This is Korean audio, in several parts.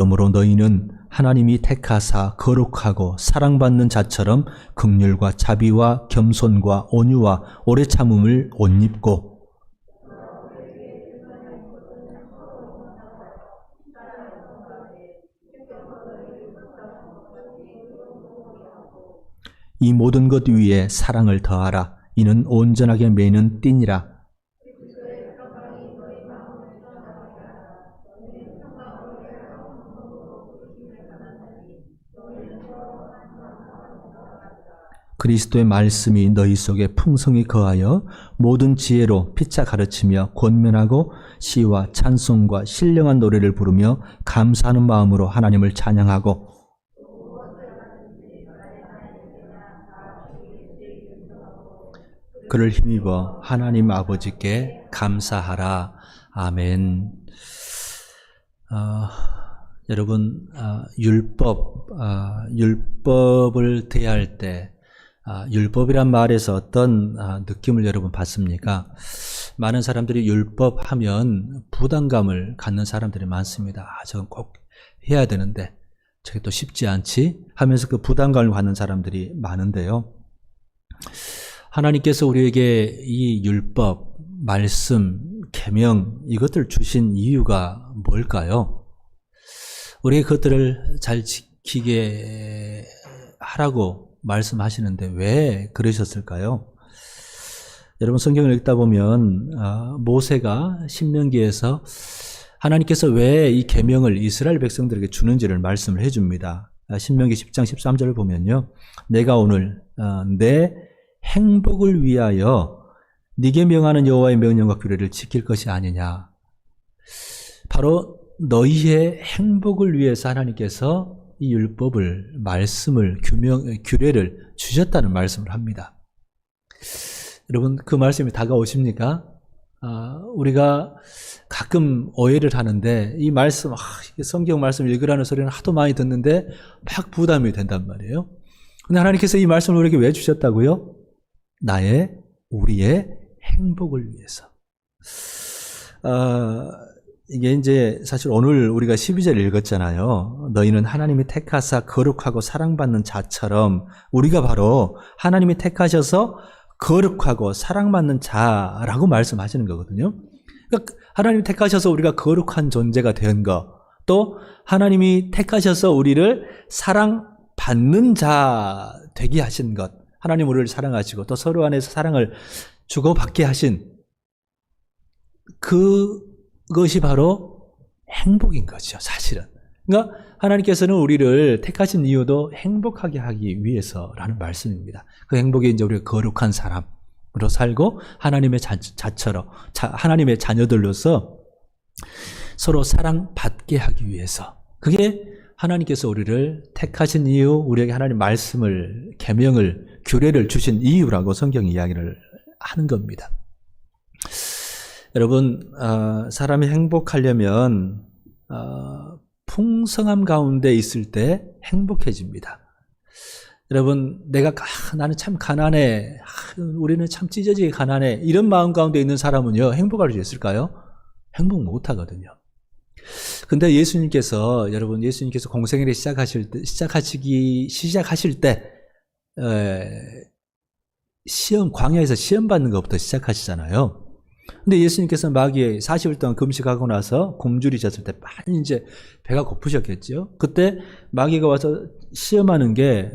그러므로 너희는 하나님이 택하사 거룩하고 사랑받는 자처럼 긍휼과 자비와 겸손과 온유와 오래 참음을 옷 입고 이 모든 것 위에 사랑을 더하라. 이는 온전하게 매는 띠니라. 그리스도의 말씀이 너희 속에 풍성히 거하여 모든 지혜로 피차 가르치며 권면하고 시와 찬송과 신령한 노래를 부르며 감사하는 마음으로 하나님을 찬양하고 그를 힘입어 하나님 아버지께 감사하라. 아멘. 여러분, 율법을 대할 때 율법이란 말에서 어떤 느낌을 여러분 받습니까? 많은 사람들이 율법 하면 부담감을 갖는 사람들이 많습니다. 저건 꼭 해야 되는데 저게 또 쉽지 않지? 하면서 그 부담감을 갖는 사람들이 많은데요. 하나님께서 우리에게 이 율법, 말씀, 계명 이것들 주신 이유가 뭘까요? 우리의 그것들을 잘 지키게 하라고 말씀하시는데 왜 그러셨을까요? 여러분 성경을 읽다 보면 모세가 신명기에서 하나님께서 왜 이 계명을 이스라엘 백성들에게 주는지를 말씀을 해줍니다. 신명기 10장 13절을 보면요. 내가 오늘 내 행복을 위하여 네게 명하는 여호와의 명령과 규례를 지킬 것이 아니냐. 바로 너희의 행복을 위해서 하나님께서 이 율법을, 말씀을, 규례를 주셨다는 말씀을 합니다. 여러분, 그 말씀이 다가오십니까? 우리가 가끔 오해를 하는데, 이 말씀, 성경 말씀 읽으라는 소리는 하도 많이 듣는데, 막 부담이 된단 말이에요. 근데 하나님께서 이 말씀을 우리에게 왜 주셨다고요? 우리의 행복을 위해서. 이게 이제 사실 오늘 우리가 12절 읽었잖아요. 너희는 하나님이 택하사 거룩하고 사랑받는 자처럼 우리가 바로 하나님이 택하셔서 거룩하고 사랑받는 자라고 말씀하시는 거거든요. 그러니까 하나님이 택하셔서 우리가 거룩한 존재가 된 것, 또 하나님이 택하셔서 우리를 사랑받는 자 되게 하신 것, 하나님 우리를 사랑하시고 또 서로 안에서 사랑을 주고받게 하신 그것이 바로 행복인 거죠, 사실은. 그러니까 하나님께서는 우리를 택하신 이유도 행복하게 하기 위해서라는 말씀입니다. 그 행복이 이제 우리가 거룩한 사람으로 살고 하나님의 자처럼, 하나님의 자녀들로서 서로 사랑받게 하기 위해서. 그게 하나님께서 우리를 택하신 이유, 우리에게 하나님 말씀을, 계명을, 규례를 주신 이유라고 성경이 이야기를 하는 겁니다. 여러분, 사람이 행복하려면 풍성함 가운데 있을 때 행복해집니다. 여러분, 나는 참 가난해, 우리는 참 찢어지게 가난해, 이런 마음 가운데 있는 사람은요, 행복할 수 있을까요? 행복 못 하거든요. 근데 예수님께서 공생애를 시작하실 때 광야에서 시험 받는 것부터 시작하시잖아요. 근데 예수님께서 마귀에 40일 동안 금식하고 나서 굶주리 졌을 때 많이 이제 배가 고프셨겠죠. 그때 마귀가 와서 시험하는 게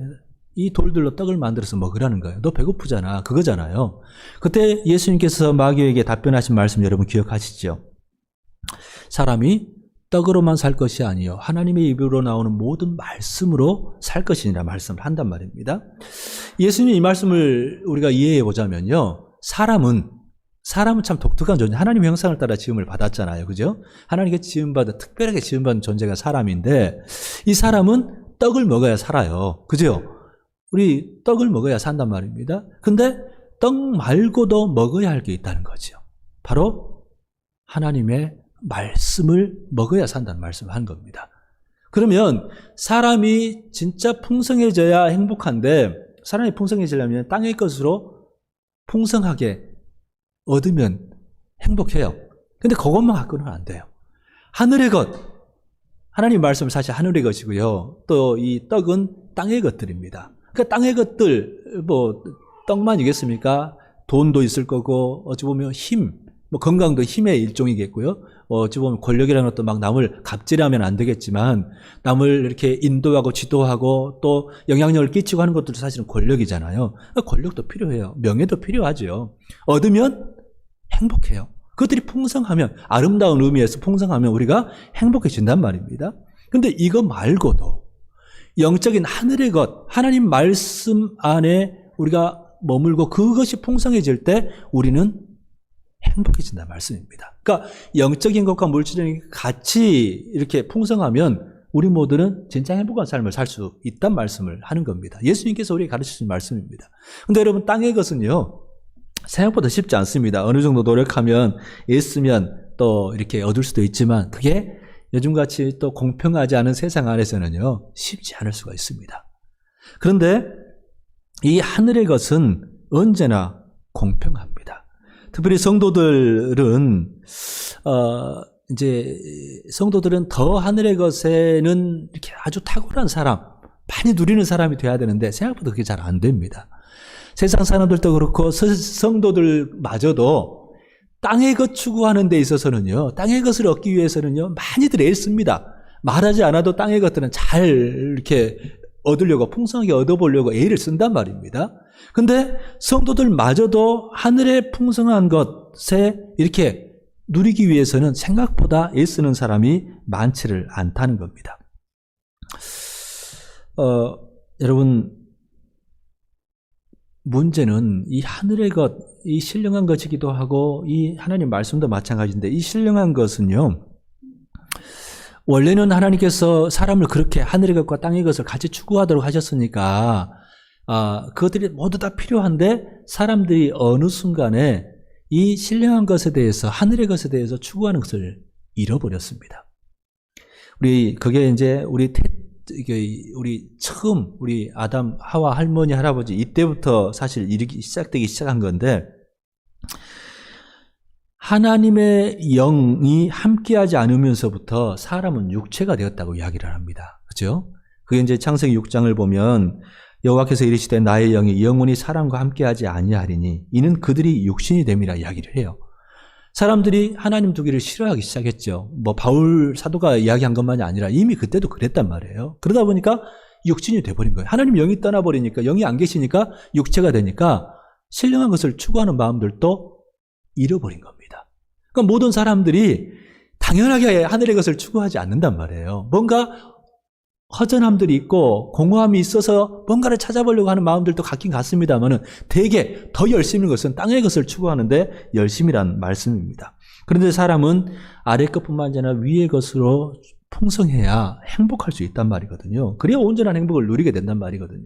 이 돌들로 떡을 만들어서 먹으라는 거예요. 너 배고프잖아. 그거잖아요. 그때 예수님께서 마귀에게 답변하신 말씀 여러분 기억하시죠? 사람이 떡으로만 살 것이 아니요 하나님의 입으로 나오는 모든 말씀으로 살 것이니라 말씀을 한단 말입니다. 예수님 이 말씀을 우리가 이해해 보자면요. 사람은 참 독특한 존재, 하나님의 형상을 따라 지음을 받았잖아요. 그죠? 하나님께 특별하게 지음받은 존재가 사람인데, 이 사람은 떡을 먹어야 살아요. 그죠? 우리 떡을 먹어야 산단 말입니다. 근데 떡 말고도 먹어야 할 게 있다는 거죠. 바로 하나님의 말씀을 먹어야 산다는 말씀을 한 겁니다. 그러면 사람이 진짜 풍성해져야 행복한데, 사람이 풍성해지려면 땅의 것으로 풍성하게 얻으면 행복해요. 근데 그것만 갖고는 안 돼요. 하늘의 것, 하나님 말씀은 사실 하늘의 것이고요. 또 이 떡은 땅의 것들입니다. 그러니까 땅의 것들, 뭐 떡만이겠습니까? 돈도 있을 거고, 어찌 보면 힘, 뭐 건강도 힘의 일종이겠고요. 어찌 보면 권력이라는 것도 막 남을 갑질하면 안 되겠지만, 남을 이렇게 인도하고 지도하고 또 영향력을 끼치고 하는 것들도 사실은 권력이잖아요. 그러니까 권력도 필요해요. 명예도 필요하죠. 얻으면 행복해요. 그것들이 풍성하면, 아름다운 의미에서 풍성하면 우리가 행복해진단 말입니다. 근데 이거 말고도 영적인 하늘의 것, 하나님 말씀 안에 우리가 머물고 그것이 풍성해질 때 우리는 행복해진다는 말씀입니다. 그러니까 영적인 것과 물질적인 것이 같이 이렇게 풍성하면 우리 모두는 진짜 행복한 삶을 살 수 있다는 말씀을 하는 겁니다. 예수님께서 우리에게 가르치신 말씀입니다. 근데 여러분, 땅의 것은요, 생각보다 쉽지 않습니다. 어느 정도 노력하면, 애쓰면 또 이렇게 얻을 수도 있지만 그게 요즘같이 또 공평하지 않은 세상 안에서는요, 쉽지 않을 수가 있습니다. 그런데 이 하늘의 것은 언제나 공평합니다. 특별히 성도들은 성도들은 더 하늘의 것에는 이렇게 아주 탁월한 사람, 많이 누리는 사람이 돼야 되는데 생각보다 그게 잘 안 됩니다. 세상 사람들도 그렇고 성도들마저도 땅의 것 추구하는 데 있어서는요, 땅의 것을 얻기 위해서는요, 많이들 애씁니다. 말하지 않아도 땅의 것들은 잘 이렇게 얻으려고, 풍성하게 얻어보려고 애를 쓴단 말입니다. 근데 성도들마저도 하늘의 풍성한 것에 이렇게 누리기 위해서는 생각보다 애쓰는 사람이 많지를 않다는 겁니다. 여러분, 문제는 이 하늘의 것, 이 신령한 것이기도 하고 이 하나님 말씀도 마찬가지인데, 이 신령한 것은요, 원래는 하나님께서 사람을 그렇게 하늘의 것과 땅의 것을 같이 추구하도록 하셨으니까 그것들이 모두 다 필요한데, 사람들이 어느 순간에 이 신령한 것에 대해서, 하늘의 것에 대해서 추구하는 것을 잃어버렸습니다. 그게 이제 우리 처음 우리 아담, 하와, 할머니, 할아버지 이때부터 사실 시작되기 시작한 건데, 하나님의 영이 함께하지 않으면서부터 사람은 육체가 되었다고 이야기를 합니다. 그렇죠? 그게 이제 창세기 6장을 보면 여호와께서 이르시되 나의 영이 영원히 사람과 함께하지 아니하리니 이는 그들이 육신이 됨이라 이야기를 해요. 사람들이 하나님 두기를 싫어하기 시작했죠. 뭐 바울 사도가 이야기한 것만이 아니라 이미 그때도 그랬단 말이에요. 그러다 보니까 육신이 돼버린 거예요. 하나님 영이 떠나버리니까, 영이 안 계시니까 육체가 되니까 신령한 것을 추구하는 마음들도 잃어버린 겁니다. 그러니까 모든 사람들이 당연하게 하늘의 것을 추구하지 않는단 말이에요. 뭔가 허전함들이 있고 공허함이 있어서 뭔가를 찾아보려고 하는 마음들도 같긴 같습니다만은 대개 더 열심인 것은 땅의 것을 추구하는데 열심이란 말씀입니다. 그런데 사람은 아래 것뿐만 아니라 위의 것으로 풍성해야 행복할 수 있단 말이거든요. 그래야 온전한 행복을 누리게 된단 말이거든요.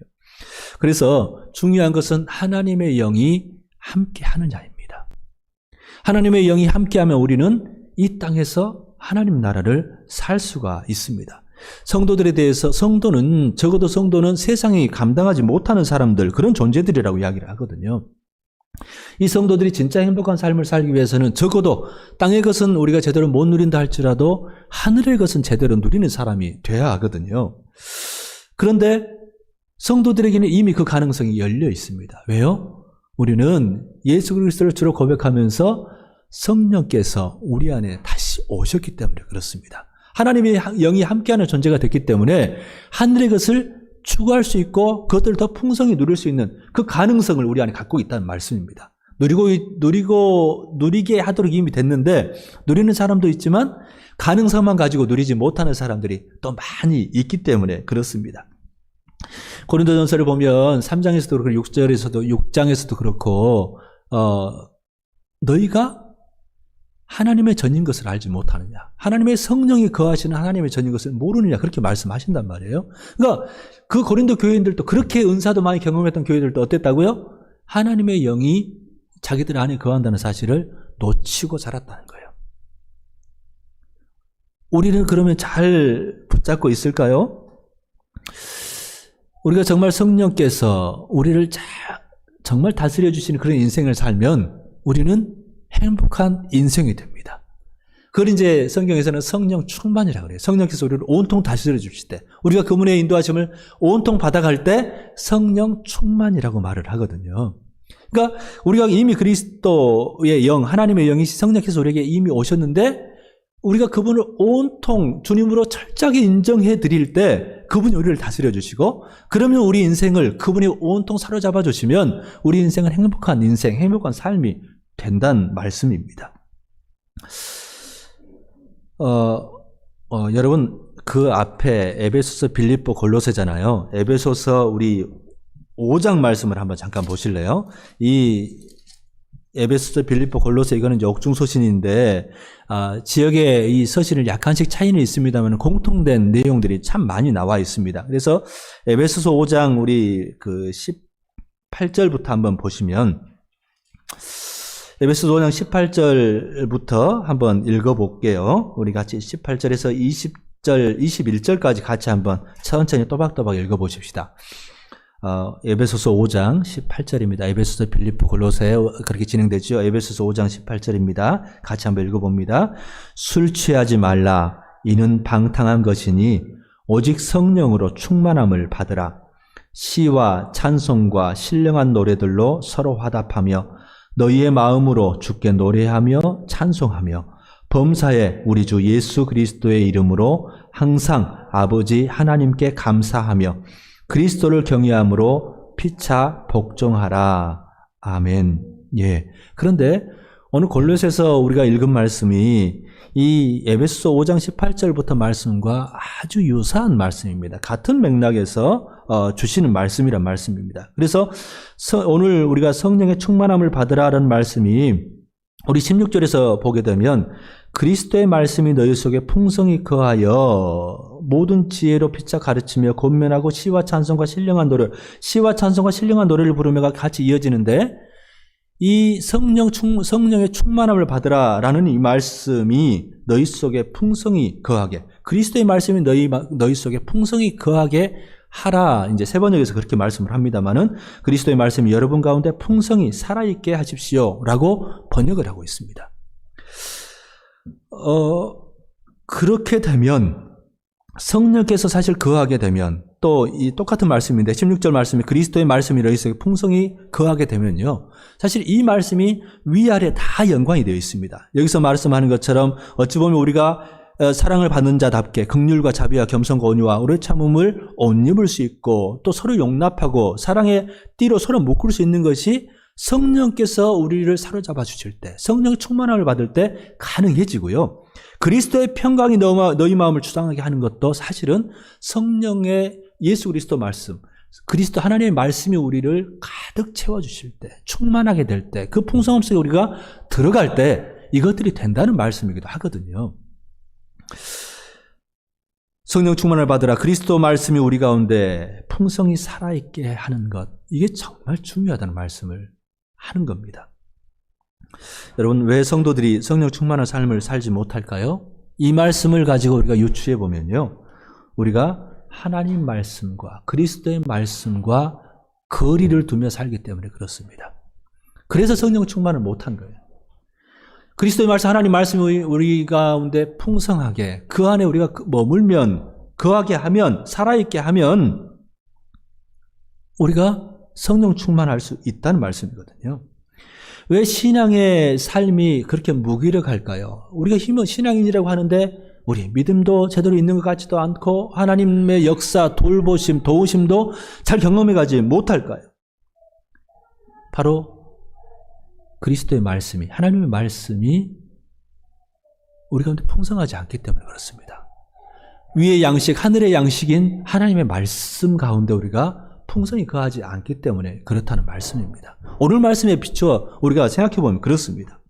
그래서 중요한 것은 하나님의 영이 함께 하느냐입니다. 하나님의 영이 함께하면 우리는 이 땅에서 하나님 나라를 살 수가 있습니다. 성도들에 대해서, 적어도 성도는 세상이 감당하지 못하는 사람들, 그런 존재들이라고 이야기를 하거든요. 이 성도들이 진짜 행복한 삶을 살기 위해서는 적어도 땅의 것은 우리가 제대로 못 누린다 할지라도 하늘의 것은 제대로 누리는 사람이 돼야 하거든요. 그런데 성도들에게는 이미 그 가능성이 열려 있습니다. 왜요? 우리는 예수 그리스도를 주로 고백하면서 성령께서 우리 안에 다시 오셨기 때문에 그렇습니다. 하나님의 영이 함께하는 존재가 됐기 때문에 하늘의 것을 추구할 수 있고 그것들을 더 풍성히 누릴 수 있는 그 가능성을 우리 안에 갖고 있다는 말씀입니다. 누리게 하도록 이미 됐는데, 누리는 사람도 있지만 가능성만 가지고 누리지 못하는 사람들이 또 많이 있기 때문에 그렇습니다. 고린도전서를 보면 3장에서도 그렇고 6장에서도 그렇고 너희가 하나님의 전인 것을 알지 못하느냐, 하나님의 성령이 거하시는 하나님의 전인 것을 모르느냐, 그렇게 말씀하신단 말이에요. 그러니까 그 고린도 교회인들도, 그렇게 은사도 많이 경험했던 교회들도 어땠다고요? 하나님의 영이 자기들 안에 거한다는 사실을 놓치고 자랐다는 거예요. 우리는 그러면 잘 붙잡고 있을까요? 우리가 정말 성령께서 우리를 정말 다스려 주시는 그런 인생을 살면 우리는 행복한 인생이 됩니다. 그걸 이제 성경에서는 성령 충만이라고 그래요. 성령께서 우리를 온통 다스려 주실 때, 우리가 그분의 인도하심을 온통 받아갈 때 성령 충만이라고 말을 하거든요. 그러니까 우리가 이미 그리스도의 영, 하나님의 영이 성령께서 우리에게 이미 오셨는데 우리가 그분을 온통 주님으로 철저하게 인정해 드릴 때 그분이 우리를 다스려 주시고, 그러면 우리 인생을 그분이 온통 사로잡아 주시면 우리 인생은 행복한 인생, 행복한 삶이 된다는 말씀입니다. 여러분, 그 앞에 에베소서, 빌립보, 골로새잖아요. 에베소서 우리 5장 말씀을 한번 잠깐 보실래요? 이 에베소서, 빌립보, 골로새 이거는 이제 옥중서신인데 지역의 이 서신을 약간씩 차이는 있습니다만 공통된 내용들이 참 많이 나와 있습니다. 그래서 에베소서 5장 우리 그 18절부터 한번 보시면, 에베소서 5장 18절부터 한번 읽어볼게요. 우리 같이 18절에서 20절, 21절까지 같이 한번 천천히 또박또박 읽어보십시다. 에베소서 5장 18절입니다. 에베소서, 빌립보, 골로새 그렇게 진행되죠. 에베소서 5장 18절입니다. 같이 한번 읽어봅니다. 술 취하지 말라. 이는 방탕한 것이니 오직 성령으로 충만함을 받으라. 시와 찬송과 신령한 노래들로 서로 화답하며 너희의 마음으로 주께 노래하며 찬송하며 범사에 우리 주 예수 그리스도의 이름으로 항상 아버지 하나님께 감사하며 그리스도를 경외함으로 피차 복종하라. 아멘. 예. 그런데 오늘 골로새서 우리가 읽은 말씀이 이 에베소서 5장 18절부터 말씀과 아주 유사한 말씀입니다. 같은 맥락에서 주시는 말씀이란 말씀입니다. 그래서 오늘 우리가 성령의 충만함을 받으라는 말씀이 우리 16절에서 보게 되면 그리스도의 말씀이 너희 속에 풍성히 거하여 모든 지혜로 피차 가르치며 권면하고 시와 찬송과 신령한 노래, 시와 찬송과 신령한 노래를 부르며가 같이 이어지는데, 이 성령의 충만함을 받으라라는 이 말씀이 너희 속에 풍성히 거하게, 그리스도의 말씀이 너희 속에 풍성히 거하게 하라. 이제 세 번역에서 그렇게 말씀을 합니다만은 그리스도의 말씀이 여러분 가운데 풍성히 살아있게 하십시오라고 번역을 하고 있습니다. 그렇게 되면 성령께서 사실 거하게 되면 또 이 똑같은 말씀인데 16절 말씀이 그리스도의 말씀이 너희 속에 풍성히 거하게 되면요, 사실 이 말씀이 위아래 다 연관이 되어 있습니다. 여기서 말씀하는 것처럼 어찌 보면 우리가 사랑을 받는 자답게 긍휼과 자비와 겸손과 온유와 오래 참음을 옷 입을 수 있고 또 서로 용납하고 사랑의 띠로 서로 묶을 수 있는 것이 성령께서 우리를 사로잡아 주실 때, 성령의 충만함을 받을 때 가능해지고요. 그리스도의 평강이 너희 마음을 주장하게 하는 것도 사실은 성령의 예수 그리스도 말씀, 그리스도 하나님의 말씀이 우리를 가득 채워주실 때, 충만하게 될 때, 그 풍성함 속에 우리가 들어갈 때 이것들이 된다는 말씀이기도 하거든요. 성령 충만을 받으라. 그리스도 말씀이 우리 가운데 풍성히 살아있게 하는 것, 이게 정말 중요하다는 말씀을 하는 겁니다. 여러분, 왜 성도들이 성령 충만한 삶을 살지 못할까요? 이 말씀을 가지고 우리가 유추해 보면요, 우리가 하나님 말씀과 그리스도의 말씀과 거리를 두며 살기 때문에 그렇습니다. 그래서 성령 충만을 못한 거예요. 그리스도의 말씀, 하나님 말씀이 우리 가운데 풍성하게, 그 안에 우리가 머물면, 거하게 하면, 살아있게 하면 우리가 성령 충만할 수 있다는 말씀이거든요. 왜 신앙의 삶이 그렇게 무기력할까요? 우리가 신앙인이라고 하는데 우리 믿음도 제대로 있는 것 같지도 않고 하나님의 역사, 돌보심, 도우심도 잘 경험해가지 못할까요? 바로 그리스도의 말씀이, 하나님의 말씀이 우리 가운데 풍성하지 않기 때문에 그렇습니다. 위의 양식, 하늘의 양식인 하나님의 말씀 가운데 우리가 풍성히 거하지 않기 때문에 그렇다는 말씀입니다. 오늘 말씀에 비추어 우리가 생각해보면 그렇습니다.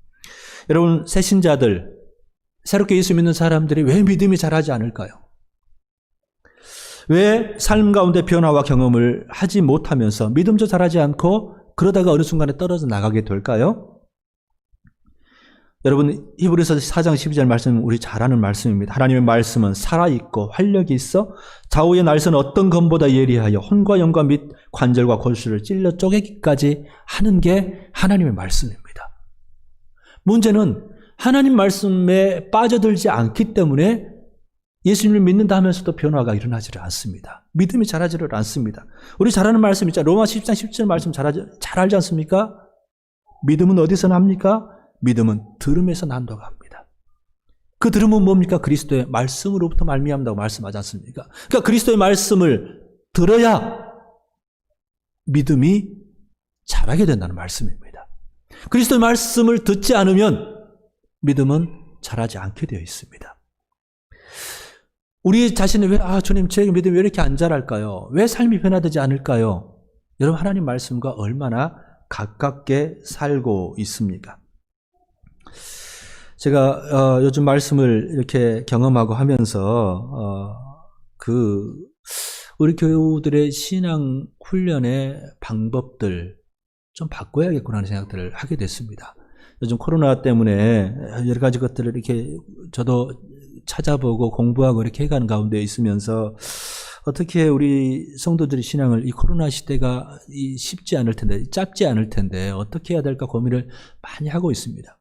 여러분, 새신자들, 새롭게 예수 믿는 사람들이 왜 믿음이 자라지 않을까요? 왜 삶 가운데 변화와 경험을 하지 못하면서 믿음도 자라지 않고 그러다가 어느 순간에 떨어져 나가게 될까요? 여러분, 히브리서 4장 12절 말씀 우리 잘 아는 말씀입니다. 하나님의 말씀은 살아있고 활력이 있어 좌우의 날선 어떤 검보다 예리하여 혼과 영과 및 관절과 골수를 찔러 쪼개기까지 하는 게 하나님의 말씀입니다. 문제는 하나님 말씀에 빠져들지 않기 때문에 예수님을 믿는다 하면서도 변화가 일어나지를 않습니다. 믿음이 자라지를 않습니다. 우리 잘 아는 말씀 있잖아요. 로마 10장 17절 말씀 잘 알지 않습니까? 믿음은 어디서 납니까? 믿음은 들음에서 난다고 합니다. 그 들음은 뭡니까? 그리스도의 말씀으로부터 말미암다고 말씀하지 않습니까? 그러니까 그리스도의 말씀을 들어야 믿음이 자라게 된다는 말씀입니다. 그리스도의 말씀을 듣지 않으면 믿음은 자라지 않게 되어 있습니다. 우리 자신은 왜, 주님, 제 믿음이 왜 이렇게 안 자랄까요? 왜 삶이 변화되지 않을까요? 여러분, 하나님 말씀과 얼마나 가깝게 살고 있습니까? 제가 요즘 말씀을 이렇게 경험하고 하면서 우리 교우들의 신앙 훈련의 방법들 좀 바꿔야겠구나 하는 생각들을 하게 됐습니다. 요즘 코로나 때문에 여러 가지 것들을 이렇게 저도 찾아보고 공부하고 이렇게 해가는 가운데 있으면서 어떻게 우리 성도들의 신앙을 이 코로나 시대가 쉽지 않을 텐데, 짧지 않을 텐데 어떻게 해야 될까 고민을 많이 하고 있습니다.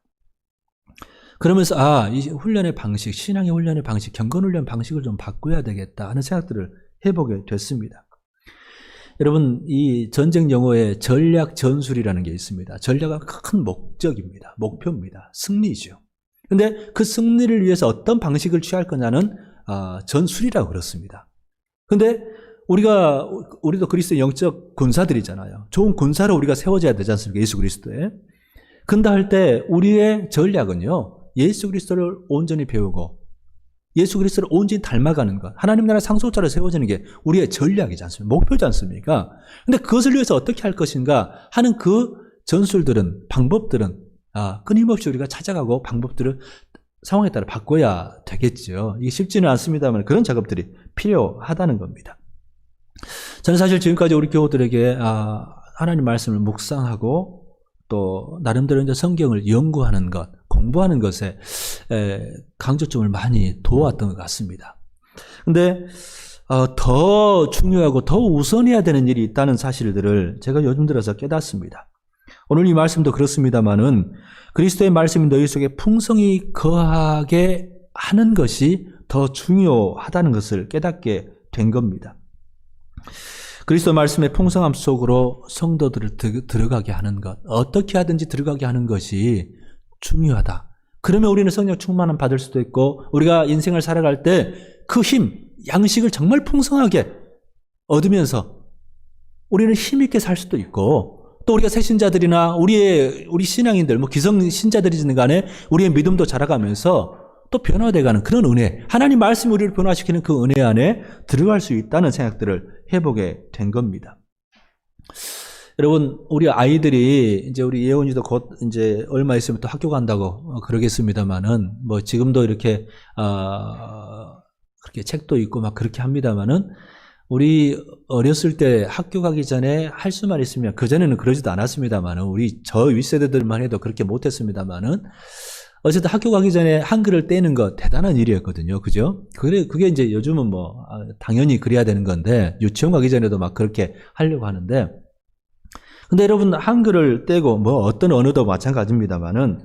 그러면서 이 훈련의 방식, 신앙의 훈련의 방식, 경건 훈련 방식을 좀 바꿔야 되겠다 하는 생각들을 해보게 됐습니다. 여러분, 이 전쟁 용어에 전략 전술이라는 게 있습니다. 전략은 큰 목적입니다. 목표입니다. 승리죠. 근데 그 승리를 위해서 어떤 방식을 취할 거냐는 전술이라고 그렇습니다. 근데 우리도 그리스도의 영적 군사들이잖아요. 좋은 군사로 우리가 세워져야 되지 않습니까? 예수 그리스도에. 근다 할 때 우리의 전략은요, 예수 그리스도를 온전히 배우고 예수 그리스도를 온전히 닮아가는 것, 하나님 나라 상속자로 세워지는 게 우리의 전략이지 않습니까? 목표지 않습니까? 근데 그것을 위해서 어떻게 할 것인가 하는 그 전술들은, 방법들은 끊임없이 우리가 찾아가고 방법들을 상황에 따라 바꿔야 되겠죠. 이게 쉽지는 않습니다만 그런 작업들이 필요하다는 겁니다. 저는 사실 지금까지 우리 교우들에게 하나님 말씀을 묵상하고 또 나름대로 이제 성경을 연구하는 것, 공부하는 것에 강조점을 많이 두어왔던 것 같습니다. 근데 더 중요하고 더 우선해야 되는 일이 있다는 사실들을 제가 요즘 들어서 깨닫습니다. 오늘 이 말씀도 그렇습니다만은 그리스도의 말씀이 너희 속에 풍성히 거하게 하는 것이 더 중요하다는 것을 깨닫게 된 겁니다. 그리스도 말씀의 풍성함 속으로 성도들을 들어가게 하는 것, 어떻게 하든지 들어가게 하는 것이 중요하다. 그러면 우리는 성령 충만함 받을 수도 있고 우리가 인생을 살아갈 때 그 힘, 양식을 정말 풍성하게 얻으면서 우리는 힘있게 살 수도 있고 또 우리가 새신자들이나 우리 신앙인들, 기성신자들이든 간에 우리의 믿음도 자라가면서 또 변화돼가는 그런 은혜, 하나님 말씀이 우리를 변화시키는 그 은혜 안에 들어갈 수 있다는 생각들을 해보게 된 겁니다. 여러분, 우리 아이들이 이제 우리 예원이도 곧 이제 얼마 있으면 또 학교 간다고 그러겠습니다만은 지금도 이렇게 그렇게 책도 읽고 막 그렇게 합니다만은 우리 어렸을 때 학교 가기 전에 할 수만 있으면, 그전에는 그러지도 않았습니다만은 저 윗세대들만 해도 그렇게 못했습니다만은 어쨌든 학교 가기 전에 한글을 떼는 거 대단한 일이었거든요. 그죠? 그게 이제 요즘은 당연히 그래야 되는 건데, 유치원 가기 전에도 막 그렇게 하려고 하는데, 근데 여러분, 한글을 떼고, 어떤 언어도 마찬가지입니다만은,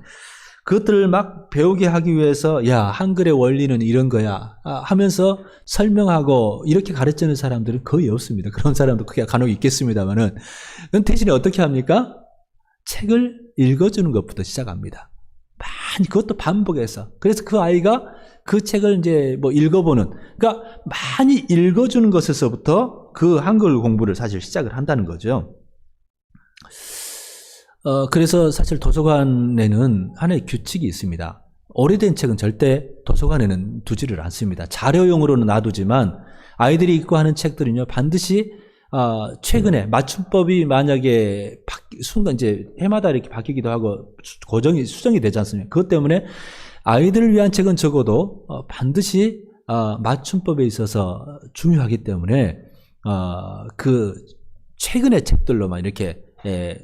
그것들을 막 배우게 하기 위해서, 한글의 원리는 이런 거야 하면서 설명하고 이렇게 가르치는 사람들은 거의 없습니다. 그런 사람도 그게 간혹 있겠습니다만은, 대신에 어떻게 합니까? 책을 읽어주는 것부터 시작합니다. 많이, 그것도 반복해서. 그래서 그 아이가 그 책을 이제 읽어보는, 그러니까 많이 읽어주는 것에서부터 그 한글 공부를 사실 시작을 한다는 거죠. 그래서 사실 도서관에는 하나의 규칙이 있습니다. 오래된 책은 절대 도서관에는 두지를 않습니다. 자료용으로는 놔두지만 아이들이 읽고 하는 책들은요, 반드시 최근에 맞춤법이 만약에 순간 이제 해마다 이렇게 바뀌기도 하고 수정이 되지 않습니까? 그것 때문에 아이들을 위한 책은 적어도 반드시 맞춤법에 있어서 중요하기 때문에 그 최근의 책들로만 이렇게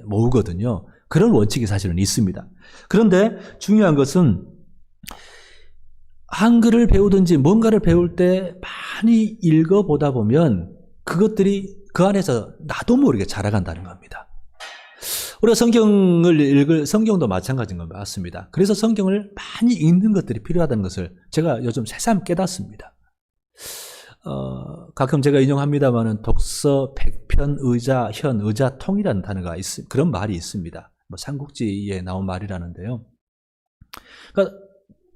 모으거든요. 그런 원칙이 사실은 있습니다. 그런데 중요한 것은 한글을 배우든지 뭔가를 배울 때 많이 읽어보다 보면 그것들이 그 안에서 나도 모르게 자라간다는 겁니다. 우리가 성경도 마찬가지인 건 맞습니다. 그래서 성경을 많이 읽는 것들이 필요하다는 것을 제가 요즘 새삼 깨닫습니다. 가끔 제가 인용합니다만은 독서 백편 의자현 의자통이라는 단어가 그런 말이 있습니다. 뭐 삼국지에 나온 말이라는데요. 그러니까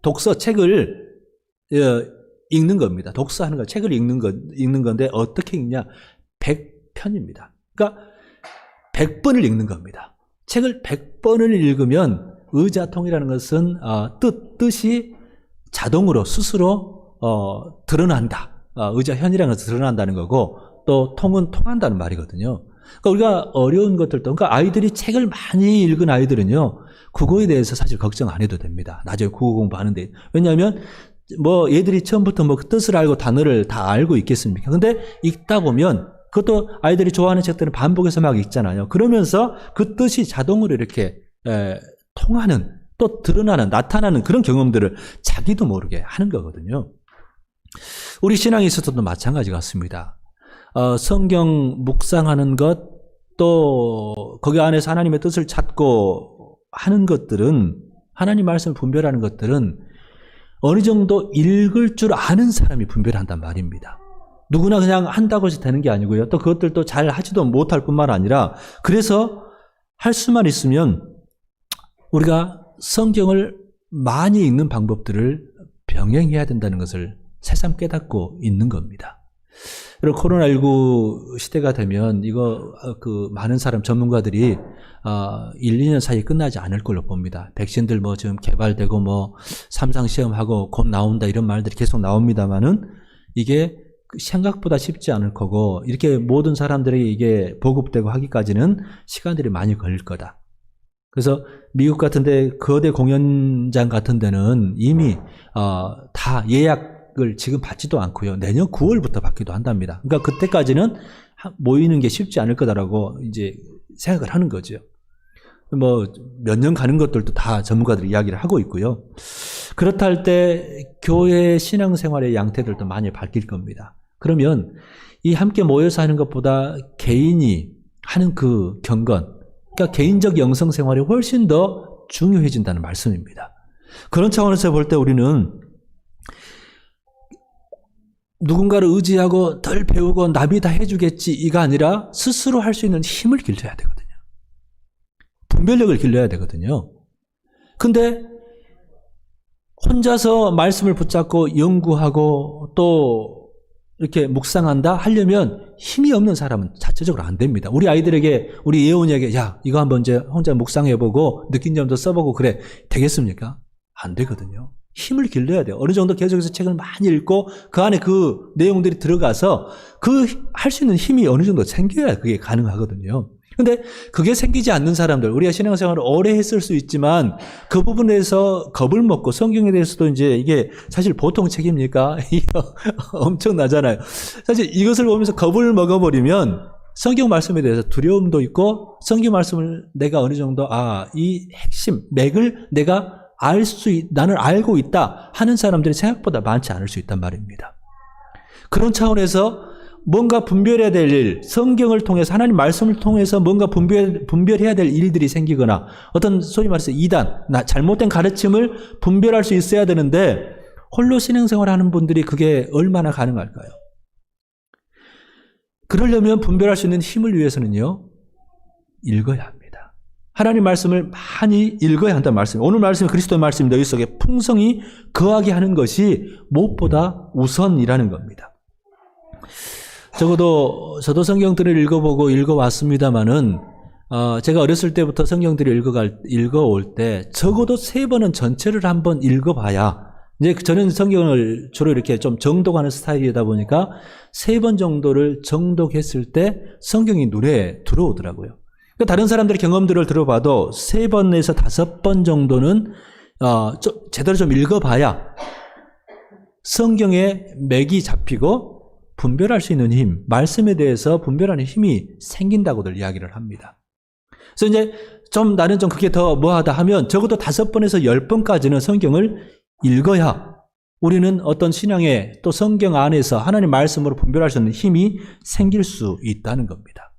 독서 책을 읽는 겁니다. 독서하는 거 책을 읽는 건데 어떻게 읽냐? 100편입니다. 그러니까 100번을 읽는 겁니다. 책을 100번을 읽으면 의자통이라는 것은 뜻이 자동으로 스스로 드러난다. 의자현이라는 것은 드러난다는 거고 또 통은 통한다는 말이거든요. 그러니까 우리가 어려운 것들도 그러니까 아이들이 책을 많이 읽은 아이들은요. 국어에 대해서 사실 걱정 안 해도 됩니다. 나중에 국어 공부하는데. 왜냐하면 뭐 얘들이 처음부터 뭐 뜻을 알고 단어를 다 알고 있겠습니까? 근데 읽다 보면 그것도 아이들이 좋아하는 책들은 반복해서 막 읽잖아요. 그러면서 그 뜻이 자동으로 이렇게 통하는 또 드러나는 나타나는 그런 경험들을 자기도 모르게 하는 거거든요. 우리 신앙에 있어서도 마찬가지 같습니다. 성경 묵상하는 것 또 거기 안에서 하나님의 뜻을 찾고 하는 것들은 하나님 말씀을 분별하는 것들은 어느 정도 읽을 줄 아는 사람이 분별한단 말입니다. 누구나 그냥 한다고 해서 되는 게 아니고요. 또 그것들도 잘 하지도 못할 뿐만 아니라 그래서 할 수만 있으면 우리가 성경을 많이 읽는 방법들을 병행해야 된다는 것을 새삼 깨닫고 있는 겁니다. 그리고 코로나19 시대가 되면 이거 많은 사람 전문가들이 1, 2년 사이에 끝나지 않을 걸로 봅니다. 백신들 뭐 지금 개발되고 뭐 3상 시험하고 곧 나온다 이런 말들이 계속 나옵니다만은 이게 생각보다 쉽지 않을 거고 이렇게 모든 사람들에게 이게 보급되고 하기까지는 시간들이 많이 걸릴 거다. 그래서 미국 같은데 거대 공연장 같은 데는 이미 다 예약을 지금 받지도 않고요. 내년 9월부터 받기도 한답니다. 그러니까 그때까지는 모이는 게 쉽지 않을 거다라고 이제 생각을 하는 거죠. 뭐 몇 년 가는 것들도 다 전문가들이 이야기를 하고 있고요. 그렇다 할 때 교회 신앙생활의 양태들도 많이 바뀔 겁니다. 그러면 이 함께 모여서 하는 것보다 개인이 하는 그 경건, 그러니까 개인적 영성 생활이 훨씬 더 중요해진다는 말씀입니다. 그런 차원에서 볼 때 우리는 누군가를 의지하고 덜 배우고 남이 다 해주겠지 이가 아니라 스스로 할 수 있는 힘을 길러야 되거든요. 분별력을 길러야 되거든요. 근데 혼자서 말씀을 붙잡고 연구하고 또 이렇게 묵상한다 하려면 힘이 없는 사람은 자체적으로 안 됩니다. 우리 아이들에게 우리 예원이에게 야 이거 한번 이제 혼자 묵상해보고 느낀 점도 써보고 그래 되겠습니까? 안 되거든요. 힘을 길러야 돼요. 어느 정도 계속해서 책을 많이 읽고 그 안에 그 내용들이 들어가서 그 할 수 있는 힘이 어느 정도 생겨야 그게 가능하거든요. 근데 그게 생기지 않는 사람들, 우리가 신앙생활을 오래 했을 수 있지만 그 부분에서 겁을 먹고 성경에 대해서도 이제 이게 사실 보통 책입니까? 엄청나잖아요. 사실 이것을 보면서 겁을 먹어버리면 성경 말씀에 대해서 두려움도 있고 성경 말씀을 내가 어느 정도 이 핵심, 맥을 내가 나는 알고 있다 하는 사람들이 생각보다 많지 않을 수 있단 말입니다. 그런 차원에서 뭔가 분별해야 될 일, 성경을 통해서 하나님 말씀을 통해서 뭔가 분별해야 될 일들이 생기거나 어떤 소위 말해서 이단, 잘못된 가르침을 분별할 수 있어야 되는데 홀로 신앙생활하는 분들이 그게 얼마나 가능할까요? 그러려면 분별할 수 있는 힘을 위해서는요. 읽어야 합니다. 하나님 말씀을 많이 읽어야 한다는 말씀입니다. 오늘 말씀은 그리스도의 말씀입니다. 너희 속에 풍성히 거하게 하는 것이 무엇보다 우선이라는 겁니다. 적어도 저도 성경들을 읽어보고 읽어왔습니다만은 제가 어렸을 때부터 성경들을 읽어올 때 적어도 3번은 전체를 한번 읽어봐야 이제 저는 성경을 주로 이렇게 좀 정독하는 스타일이다 보니까 3번 정도를 정독했을 때 성경이 눈에 들어오더라고요. 그러니까 다른 사람들의 경험들을 들어봐도 3번에서 5번 정도는 제대로 좀 읽어봐야 성경의 맥이 잡히고 분별할 수 있는 힘, 말씀에 대해서 분별하는 힘이 생긴다고들 이야기를 합니다. 그래서 이제 나는 좀 그게 더 뭐하다 하면 적어도 5번에서 10번까지는 성경을 읽어야 우리는 어떤 신앙의 또 성경 안에서 하나님 말씀으로 분별할 수 있는 힘이 생길 수 있다는 겁니다.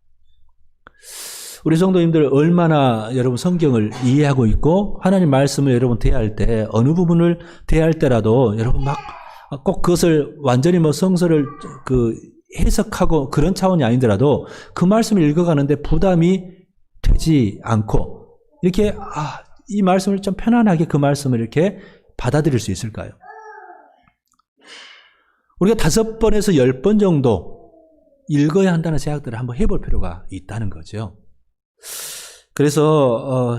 우리 성도님들 얼마나 여러분 성경을 이해하고 있고 하나님 말씀을 여러분 대할 때 어느 부분을 대할 때라도 여러분 막 꼭 그것을 완전히 뭐 성서를 해석하고 그런 차원이 아니더라도 그 말씀을 읽어가는데 부담이 되지 않고 이렇게 이 말씀을 좀 편안하게 그 말씀을 이렇게 받아들일 수 있을까요? 우리가 5번에서 10번 정도 읽어야 한다는 생각들을 한번 해볼 필요가 있다는 거죠. 그래서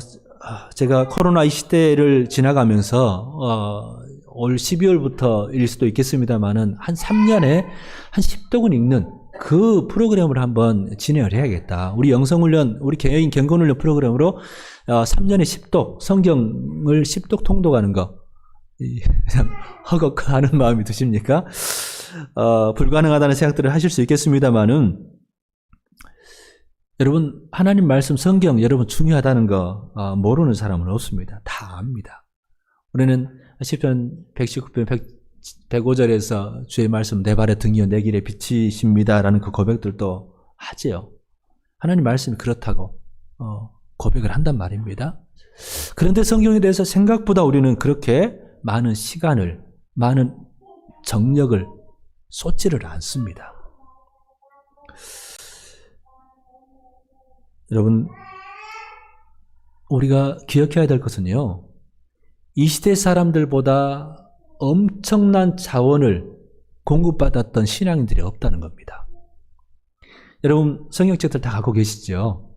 제가 코로나 이 시대를 지나가면서 올 12월부터일 수도 있겠습니다만은 한 3년에 한 10독은 읽는 그 프로그램을 한번 진행을 해야겠다. 우리 영성훈련, 우리 개인 경건훈련 프로그램으로 3년에 10독, 성경을 10독 통독하는 거 그냥 허걱하는 마음이 드십니까? 불가능하다는 생각들을 하실 수 있겠습니다만은 여러분 하나님 말씀 성경 여러분 중요하다는 거 모르는 사람은 없습니다. 다 압니다. 우리는 시편 119편 105절에서 주의 말씀 내 발의 등이요 내 길의 빛이십니다라는 그 고백들도 하지요. 하나님 말씀이 그렇다고 고백을 한단 말입니다. 그런데 성경에 대해서 생각보다 우리는 그렇게 많은 시간을, 많은 정력을 쏟지를 않습니다. 여러분, 우리가 기억해야 될 것은요, 이 시대 사람들보다 엄청난 자원을 공급받았던 신앙인들이 없다는 겁니다. 여러분, 성경책들 다 갖고 계시죠?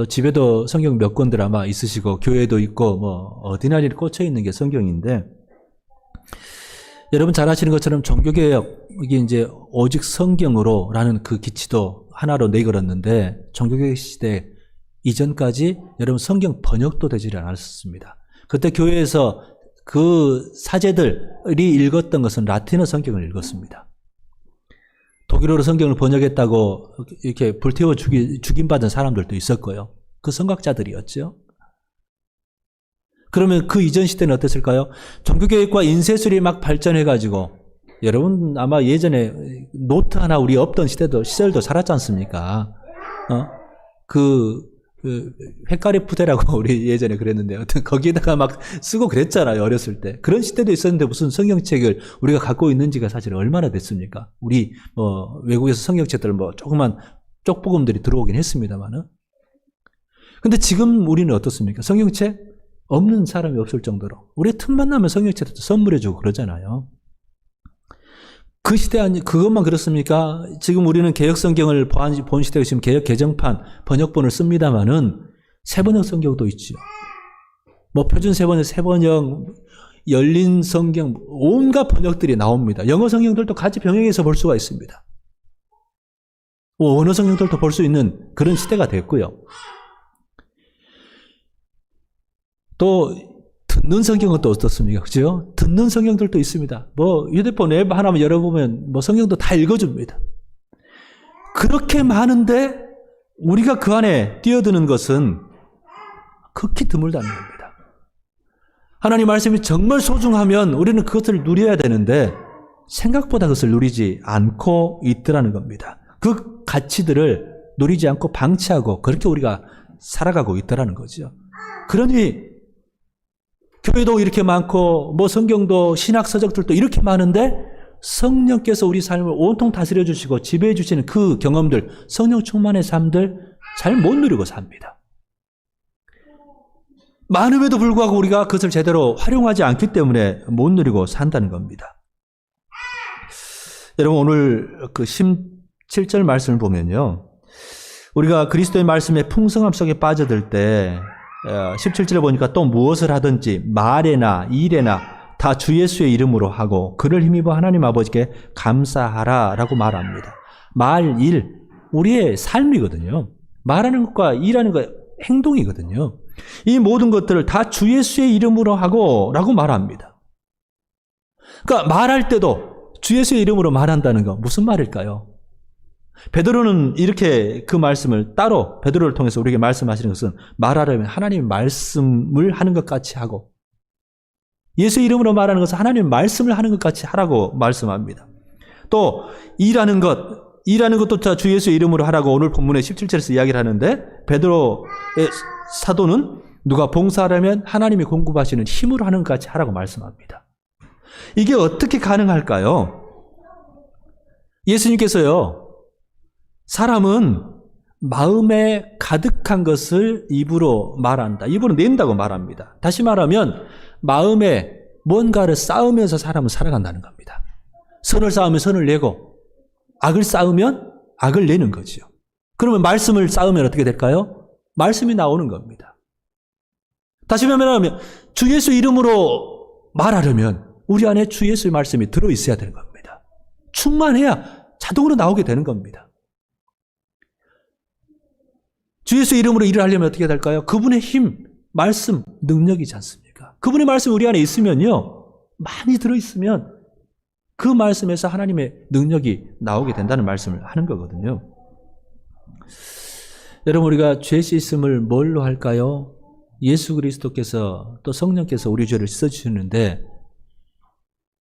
집에도 성경 몇 권들 아마 있으시고, 교회도 있고, 어디나 꽂혀 있는 게 성경인데, 여러분 잘 아시는 것처럼 종교개혁, 이게 이제 오직 성경으로라는 그 기치도 하나로 내걸었는데, 종교개혁 시대 이전까지 여러분 성경 번역도 되지 않았습니다. 그때 교회에서 그 사제들이 읽었던 것은 라틴어 성경을 읽었습니다. 독일어로 성경을 번역했다고 이렇게 불태워 죽임받은 사람들도 있었고요. 그 선각자들이었죠. 그러면 그 이전 시대는 어땠을까요? 종교개혁과 인쇄술이 막 발전해가지고 여러분 아마 예전에 노트 하나 우리 없던 시절도 살았지 않습니까? 헷갈이 푸대라고 우리 예전에 그랬는데 거기에다가 막 쓰고 그랬잖아요. 어렸을 때. 그런 시대도 있었는데 무슨 성경책을 우리가 갖고 있는지가 사실 얼마나 됐습니까? 우리 외국에서 성경책들 조그만 쪽복음들이 들어오긴 했습니다만은. 근데 지금 우리는 어떻습니까? 성경책 없는 사람이 없을 정도로 우리 틈만 나면 성경책도 선물해주고 그러잖아요. 그 시대 그것만 그렇습니까? 지금 우리는 개혁 성경을 본 시대에 지금 개혁 개정판 번역본을 씁니다만은 세번역 성경도 있죠. 표준 세번역, 세번역, 열린 성경 온갖 번역들이 나옵니다. 영어 성경들도 같이 병행해서 볼 수가 있습니다. 원어 성경들도 볼 수 있는 그런 시대가 됐고요. 또 듣는 성경은 또 어떻습니까? 그죠? 듣는 성경들도 있습니다. 휴대폰 앱 하나만 열어보면 성경도 다 읽어줍니다. 그렇게 많은데 우리가 그 안에 뛰어드는 것은 극히 드물다는 겁니다. 하나님 말씀이 정말 소중하면 우리는 그것을 누려야 되는데 생각보다 그것을 누리지 않고 있더라는 겁니다. 그 가치들을 누리지 않고 방치하고 그렇게 우리가 살아가고 있더라는 거죠. 그러니 교회도 이렇게 많고 성경도 신학 서적들도 이렇게 많은데 성령께서 우리 삶을 온통 다스려 주시고 지배해 주시는 그 경험들, 성령 충만의 삶들 잘 못 누리고 삽니다. 많음에도 불구하고 우리가 그것을 제대로 활용하지 않기 때문에 못 누리고 산다는 겁니다. 여러분 오늘 그 17절 말씀을 보면요. 우리가 그리스도의 말씀의 풍성함 속에 빠져들 때 17절에 보니까 또 무엇을 하든지 말에나 일에나 다 주 예수의 이름으로 하고 그를 힘입어 하나님 아버지께 감사하라라고 말합니다. 말, 일, 우리의 삶이거든요. 말하는 것과 일하는 것 행동이거든요. 이 모든 것들을 다 주 예수의 이름으로 하고 라고 말합니다. 그러니까 말할 때도 주 예수의 이름으로 말한다는 거 무슨 말일까요? 베드로는 이렇게 그 말씀을 따로 베드로를 통해서 우리에게 말씀하시는 것은 말하려면 하나님의 말씀을 하는 것 같이 하고 예수 이름으로 말하는 것은 하나님의 말씀을 하는 것 같이 하라고 말씀합니다. 또 일하는 것 일하는 것도 다 주 예수의 이름으로 하라고 오늘 본문의 17절에서 이야기를 하는데 베드로의 사도는 누가 봉사하려면 하나님이 공급하시는 힘으로 하는 것 같이 하라고 말씀합니다. 이게 어떻게 가능할까요? 예수님께서요, 사람은 마음에 가득한 것을 입으로 말한다. 입으로 낸다고 말합니다. 다시 말하면 마음에 뭔가를 쌓으면서 사람은 살아간다는 겁니다. 선을 쌓으면 선을 내고 악을 쌓으면 악을 내는 거죠. 그러면 말씀을 쌓으면 어떻게 될까요? 말씀이 나오는 겁니다. 다시 말하면 주 예수 이름으로 말하려면 우리 안에 주 예수의 말씀이 들어있어야 되는 겁니다. 충만해야 자동으로 나오게 되는 겁니다. 주 예수 이름으로 일을 하려면 어떻게 될까요? 그분의 힘, 말씀, 능력이지 않습니까? 그분의 말씀이 우리 안에 있으면요, 많이 들어있으면 그 말씀에서 하나님의 능력이 나오게 된다는 말씀을 하는 거거든요. 여러분, 우리가 죄 씻음을 뭘로 할까요? 예수 그리스도께서 또 성령께서 우리 죄를 씻어주시는데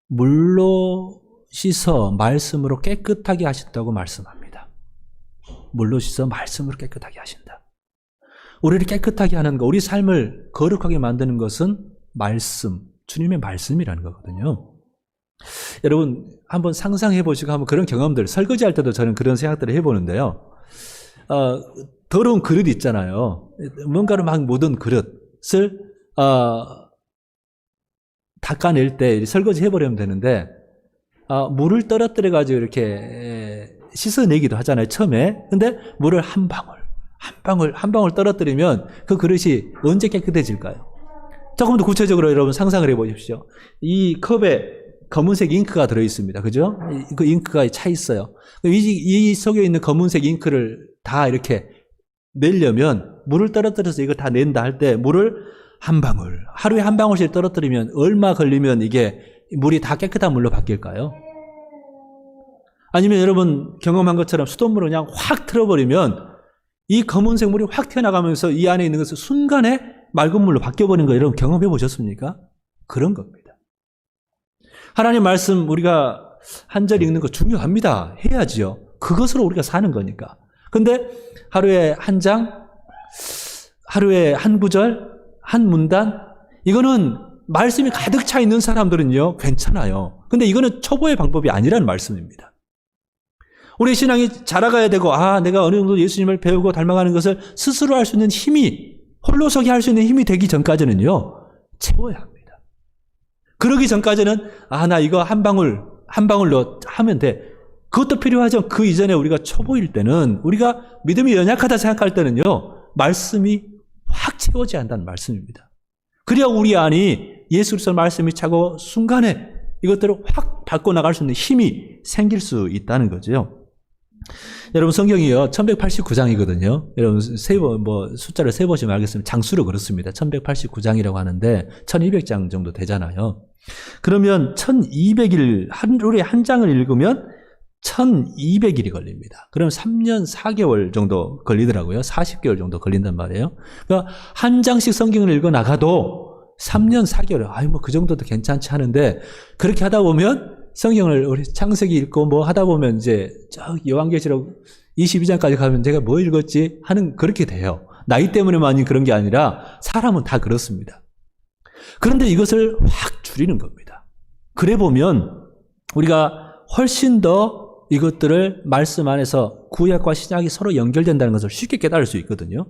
물로 씻어 말씀으로 깨끗하게 하신다고 말씀합니다. 물로 씻어 말씀으로 깨끗하게 하신다. 우리를 깨끗하게 하는 것, 우리 삶을 거룩하게 만드는 것은 말씀, 주님의 말씀이라는 거거든요. 여러분 한번 상상해 보시고 한번 그런 경험들, 설거지할 때도 저는 그런 생각들을 해보는데요. 더러운 그릇 있잖아요. 뭔가를 막 묻은 그릇을 닦아낼 때 설거지 해버리면 되는데 물을 떨어뜨려 가지고 이렇게 씻어내기도 하잖아요, 처음에. 근데 물을 한 방울 떨어뜨리면 그 그릇이 언제 깨끗해질까요? 조금 더 구체적으로 여러분 상상을 해보십시오. 이 컵에 검은색 잉크가 들어있습니다. 그죠? 그 잉크가 차 있어요. 이 속에 있는 검은색 잉크를 다 이렇게 내려면 물을 떨어뜨려서 이걸 다 낸다 할 때 물을 한 방울, 하루에 한 방울씩 떨어뜨리면 얼마 걸리면 이게 물이 다 깨끗한 물로 바뀔까요? 아니면 여러분 경험한 것처럼 수돗물을 그냥 확 틀어버리면 이 검은색 물이 확 튀어나가면서 이 안에 있는 것을 순간에 맑은 물로 바뀌어버리는 거 여러분 경험해 보셨습니까? 그런 겁니다. 하나님 말씀 우리가 한 절 읽는 거 중요합니다. 해야지요. 그것으로 우리가 사는 거니까. 근데 하루에 한 장, 하루에 한 구절, 한 문단, 이거는 말씀이 가득 차 있는 사람들은요, 괜찮아요. 근데 이거는 초보의 방법이 아니라는 말씀입니다. 우리 신앙이 자라가야 되고, 내가 어느 정도 예수님을 배우고 닮아가는 것을 스스로 할 수 있는 힘이, 홀로서기 할 수 있는 힘이 되기 전까지는요, 채워야 합니다. 그러기 전까지는, 나 이거 한 방울로 하면 돼. 그것도 필요하죠. 그 이전에 우리가 초보일 때는, 우리가 믿음이 연약하다 생각할 때는요, 말씀이 확 채워져야 한다는 말씀입니다. 그래야 우리 안이 예수 그리스도 말씀이 차고 순간에 이것들을 확 바꿔 나갈 수 있는 힘이 생길 수 있다는 거죠. 여러분 성경이요 1189장이거든요. 여러분 숫자를 세보시면 알겠습니다. 장수로 그렇습니다. 1189장이라고 하는데 1200장 정도 되잖아요. 그러면 1200일 하루에 한 장을 읽으면 1200일이 걸립니다. 그럼 3년 4개월 정도 걸리더라고요. 40개월 정도 걸린단 말이에요. 그러니까 한 장씩 성경을 읽어 나가도 3년 4개월, 그 정도도 괜찮지 하는데, 그렇게 하다 보면 성경을 우리 창세기 읽고 뭐 하다 보면 이제 요한계시록 22장까지 가면 제가 뭐 읽었지 하는 그렇게 돼요. 나이 때문에만이 그런 게 아니라 사람은 다 그렇습니다. 그런데 이것을 확 줄이는 겁니다. 그래 보면 우리가 훨씬 더 이것들을 말씀 안에서 구약과 신약이 서로 연결된다는 것을 쉽게 깨달을 수 있거든요.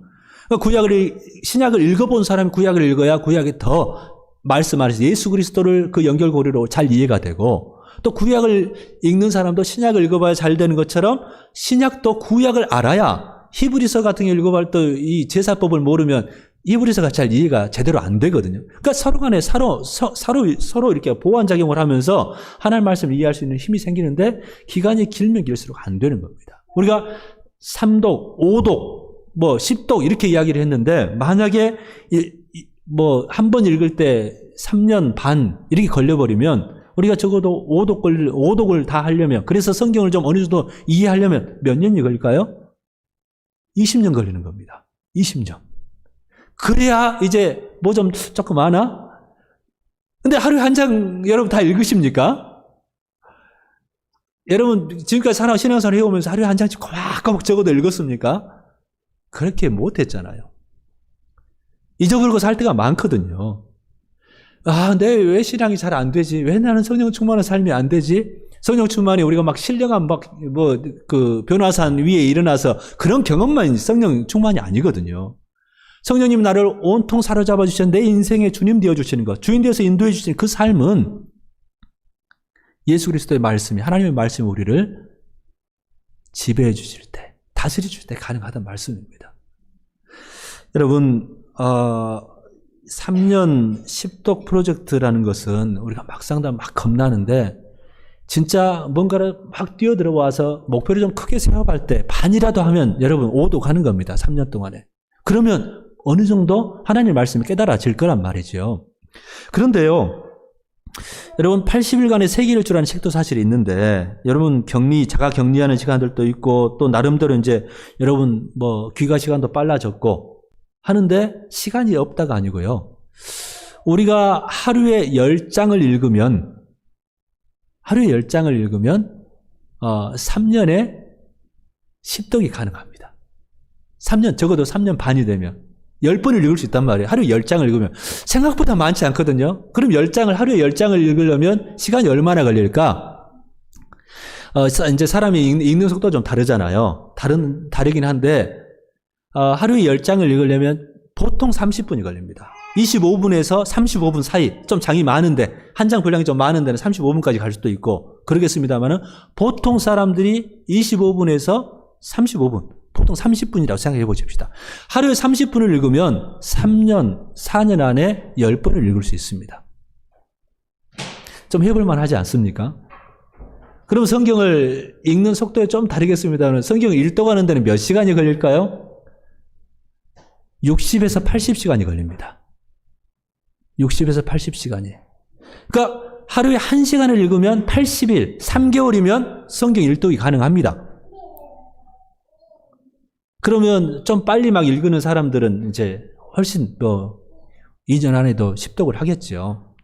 신약을 읽어본 사람이 구약을 읽어야 구약이 더 말씀 안에서 예수 그리스도를 그 연결고리로 잘 이해가 되고, 또 구약을 읽는 사람도 신약을 읽어봐야 잘 되는 것처럼 신약도 구약을 알아야, 히브리서 같은 거 읽어볼 때 이 제사법을 모르면 히브리서가 잘 이해가 제대로 안 되거든요. 그러니까 서로 간에 서로 이렇게 보완작용을 하면서 하나님 말씀을 이해할 수 있는 힘이 생기는데, 기간이 길면 길수록 안 되는 겁니다. 우리가 3독, 5독, 10독 이렇게 이야기를 했는데, 만약에 한 번 읽을 때 3년 반 이렇게 걸려버리면 우리가 적어도 5독을 다 하려면, 그래서 성경을 좀 어느 정도 이해하려면 몇 년이 걸릴까요? 20년 걸리는 겁니다. 20년. 그래야 이제 조금 아나? 근데 하루에 한 장 여러분 다 읽으십니까? 여러분 지금까지 신앙생활 해오면서 하루에 한 장씩 꼬박꼬박 적어도 읽었습니까? 그렇게 못했잖아요. 잊어버리고 살 때가 많거든요. 아, 내 왜 신앙이 잘 안 되지? 왜 나는 성령 충만한 삶이 안 되지? 성령 충만이 우리가 막 신령한 변화산 위에 일어나서 그런 경험만 성령 충만이 아니거든요. 성령님 나를 온통 사로잡아 주신 내 인생의 주님 되어 주시는 것, 주인 되어서 인도해 주시는 그 삶은 예수 그리스도의 말씀이, 하나님의 말씀이 우리를 지배해 주실 때, 다스려 주실 때 가능하다는 말씀입니다. 여러분, 3년 10독 프로젝트라는 것은 우리가 막상 다 막 겁나는데 진짜 뭔가를 막 뛰어들어와서 목표를 좀 크게 세워갈 때 반이라도 하면 여러분 5도 가는 겁니다. 3년 동안에. 그러면 어느 정도 하나님의 말씀이 깨달아질 거란 말이죠. 그런데요, 여러분 80일간의 세기일주라는 책도 사실 있는데 여러분 자가 격리하는 시간들도 있고 또 나름대로 이제 여러분 귀가 시간도 빨라졌고 하는데 시간이 없다가 아니고요. 우리가 하루에 10장을 읽으면 3년에 10독이 가능합니다. 3년, 적어도 3년 반이 되면 10번을 읽을 수 있단 말이에요. 하루에 10장을 읽으면. 생각보다 많지 않거든요. 그럼 하루에 10장을 읽으려면 시간이 얼마나 걸릴까? 이제 사람이 읽는 속도가 좀 다르잖아요. 다르긴 한데, 하루에 10장을 읽으려면 보통 30분이 걸립니다. 25분에서 35분 사이, 좀 장이 많은데, 한 장 분량이 좀 많은 데는 35분까지 갈 수도 있고, 그러겠습니다만은, 보통 사람들이 25분에서 35분, 보통 30분이라고 생각해 보십시다. 하루에 30분을 읽으면 3년, 4년 안에 10번을 읽을 수 있습니다. 좀 해볼 만하지 않습니까? 그럼 성경을 읽는 속도에 좀 다르겠습니다만 성경을 읽어가는 데는 몇 시간이 걸릴까요? 60에서 80시간이 걸립니다. 60에서 80시간이. 그러니까 하루에 1시간을 읽으면 80일, 3개월이면 성경 일독이 가능합니다. 그러면 좀 빨리 막 읽는 사람들은 이제 훨씬 2년 안에도 10독을 하겠죠.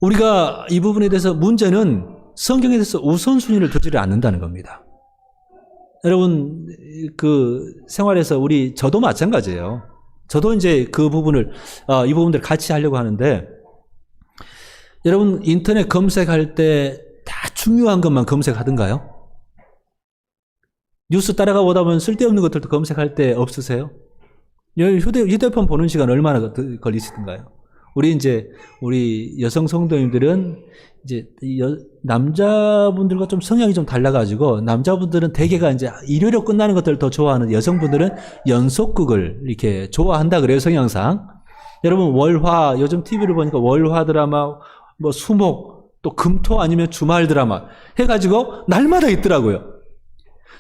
우리가 이 부분에 대해서 문제는 성경에 대해서 우선순위를 두지를 않는다는 겁니다. 여러분, 생활에서 저도 마찬가지예요. 저도 이제 이 부분들 같이 하려고 하는데, 여러분, 인터넷 검색할 때 다 중요한 것만 검색하던가요? 뉴스 따라가 보다 보면 쓸데없는 것들도 검색할 때 없으세요? 휴대폰 보는 시간 얼마나 걸리시던가요? 우리 여성 성도님들은 남자분들과 좀 성향이 좀 달라가지고, 남자분들은 대개가 이제 일요일에 끝나는 것들을 더 좋아하는 여성분들은 연속극을 이렇게 좋아한다 그래요, 성향상. 여러분, 요즘 TV를 보니까 월화 드라마, 수목, 또 금토 아니면 주말 드라마 해가지고 날마다 있더라고요.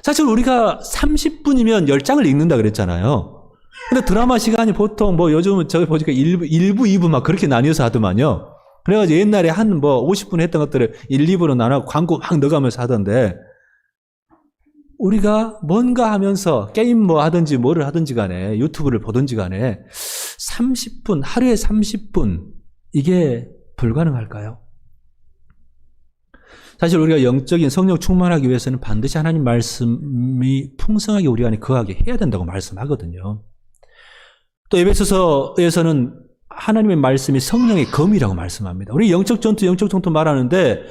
사실 우리가 30분이면 10장을 읽는다 그랬잖아요. 근데 드라마 시간이 보통 요즘은 저기 보니까 1부, 2부 막 그렇게 나뉘어서 하더만요. 그래가지고 옛날에 50분 했던 것들을 1, 2부로 나눠 광고 막 넣어가면서 하던데, 우리가 뭔가 하면서 게임 하든지 뭐를 하든지 간에 유튜브를 보든지 간에 30분, 하루에 30분, 이게 불가능할까요? 사실 우리가 영적인 성령 충만하기 위해서는 반드시 하나님 말씀이 풍성하게 우리 안에 거하게 해야 된다고 말씀하거든요. 또 에베소서에서는 하나님의 말씀이 성령의 검이라고 말씀합니다. 우리 영적 전투 말하는데,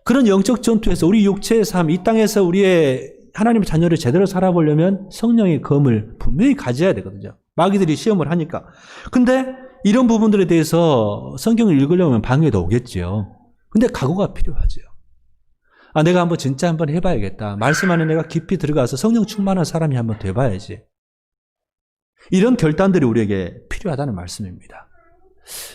그런 영적 전투에서 우리 육체의 삶, 이 땅에서 우리의 하나님의 자녀를 제대로 살아보려면 성령의 검을 분명히 가져야 되거든요. 마귀들이 시험을 하니까. 근데 이런 부분들에 대해서 성경을 읽으려면 방해도 오겠죠. 근데 각오가 필요하죠. 내가 진짜 한번 해봐야겠다. 말씀 안에 내가 깊이 들어가서 성령 충만한 사람이 한번 돼봐야지. 이런 결단들이 우리에게 필요하다는 말씀입니다.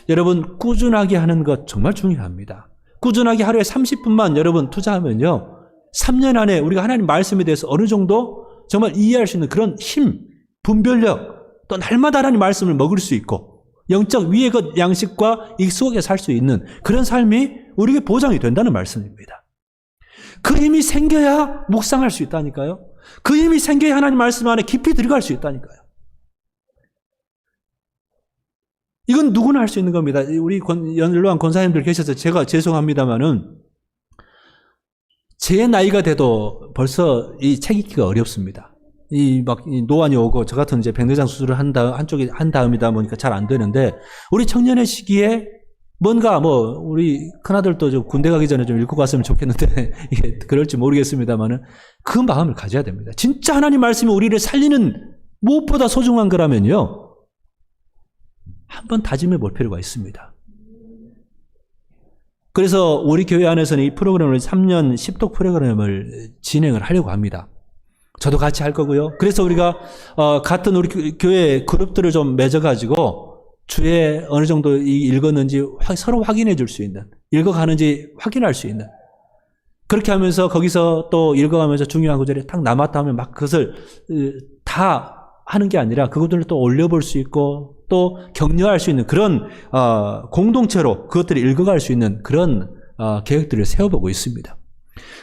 여러분, 꾸준하게 하는 것 정말 중요합니다. 꾸준하게 하루에 30분만 여러분 투자하면요, 3년 안에 우리가 하나님 말씀에 대해서 어느 정도 정말 이해할 수 있는 그런 힘, 분별력, 또 날마다 하나님 말씀을 먹을 수 있고 영적 위의 것 양식과 익숙하게 살 수 있는 그런 삶이 우리에게 보장이 된다는 말씀입니다. 그 힘이 생겨야 묵상할 수 있다니까요. 그 힘이 생겨야 하나님 말씀 안에 깊이 들어갈 수 있다니까요. 이건 누구나 할 수 있는 겁니다. 우리 연로한 권사님들 계셔서 제가 죄송합니다만은 제 나이가 돼도 벌써 이 책 읽기가 어렵습니다. 이 노안이 오고 저 같은 이제 백내장 수술을 한쪽에 한 다음이다 보니까 잘 안 되는데 우리 청년의 시기에 뭔가 우리 큰아들도 좀 군대 가기 전에 좀 읽고 갔으면 좋겠는데 이게 그럴지 모르겠습니다만은 그 마음을 가져야 됩니다. 진짜 하나님 말씀이 우리를 살리는 무엇보다 소중한 거라면요. 한번 다짐해 볼 필요가 있습니다. 그래서 우리 교회 안에서는 이 프로그램을 3년 10독 프로그램을 진행을 하려고 합니다. 저도 같이 할 거고요. 그래서 우리가 같은 우리 교회 그룹들을 좀 맺어가지고 주에 어느 정도 읽었는지 서로 확인해 줄 수 있는, 읽어가는지 확인할 수 있는, 그렇게 하면서 거기서 또 읽어가면서 중요한 구절이 딱 남았다 하면 막 그것을 다 하는 게 아니라 그것들을 또 올려볼 수 있고 또 격려할 수 있는 그런 공동체로 그것들을 읽어갈 수 있는 그런 계획들을 세워보고 있습니다.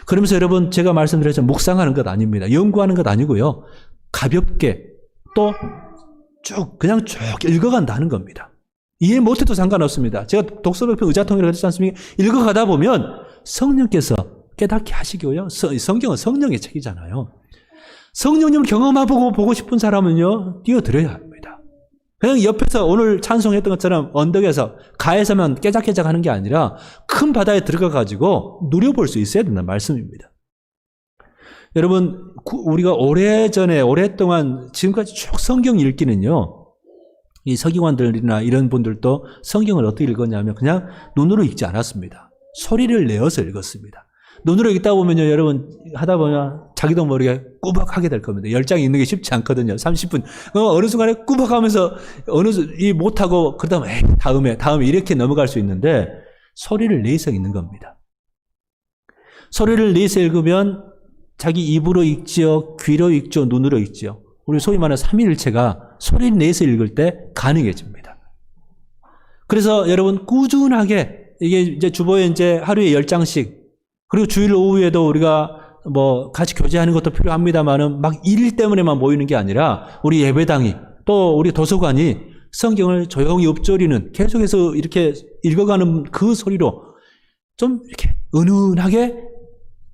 그러면서 여러분 제가 말씀드렸지만 묵상하는 것 아닙니다. 연구하는 것 아니고요. 가볍게 또 그냥 쭉 읽어간다는 겁니다. 이해 못해도 상관없습니다. 제가 독서병평 의자통이라고 했지 않습니까? 읽어가다 보면 성령께서 깨닫게 하시고요. 성경은 성령의 책이잖아요. 성령님을 경험해보고 보고 싶은 사람은요, 뛰어들어야 합니다. 그냥 옆에서 오늘 찬송했던 것처럼 언덕에서 가에서만 깨작깨작 하는 게 아니라 큰 바다에 들어가가지고 누려볼 수 있어야 된다는 말씀입니다. 여러분, 우리가 오랫동안 지금까지 쭉 성경 읽기는요, 이 서기관들이나 이런 분들도 성경을 어떻게 읽었냐면 그냥 눈으로 읽지 않았습니다. 소리를 내어서 읽었습니다. 눈으로 읽다 보면요, 여러분, 하다 보면 자기도 모르게 꾸벅하게 될 겁니다. 10장 읽는 게 쉽지 않거든요. 30분. 어느 순간에 꾸벅하면서 못하고, 그 다음에 이렇게 넘어갈 수 있는데, 소리를 내서 읽는 겁니다. 소리를 내서 읽으면 자기 입으로 읽지요, 귀로 읽지요, 눈으로 읽지요. 우리 소위 말하는 삼위일체가 소리를 내서 읽을 때 가능해집니다. 그래서 여러분, 꾸준하게, 이게 이제 주보에 이제 하루에 10장씩, 그리고 주일 오후에도 우리가 같이 교제하는 것도 필요합니다만은 막 일 때문에만 모이는 게 아니라 우리 예배당이 또 우리 도서관이 성경을 조용히 읊조리는 계속해서 이렇게 읽어가는 그 소리로 좀 이렇게 은은하게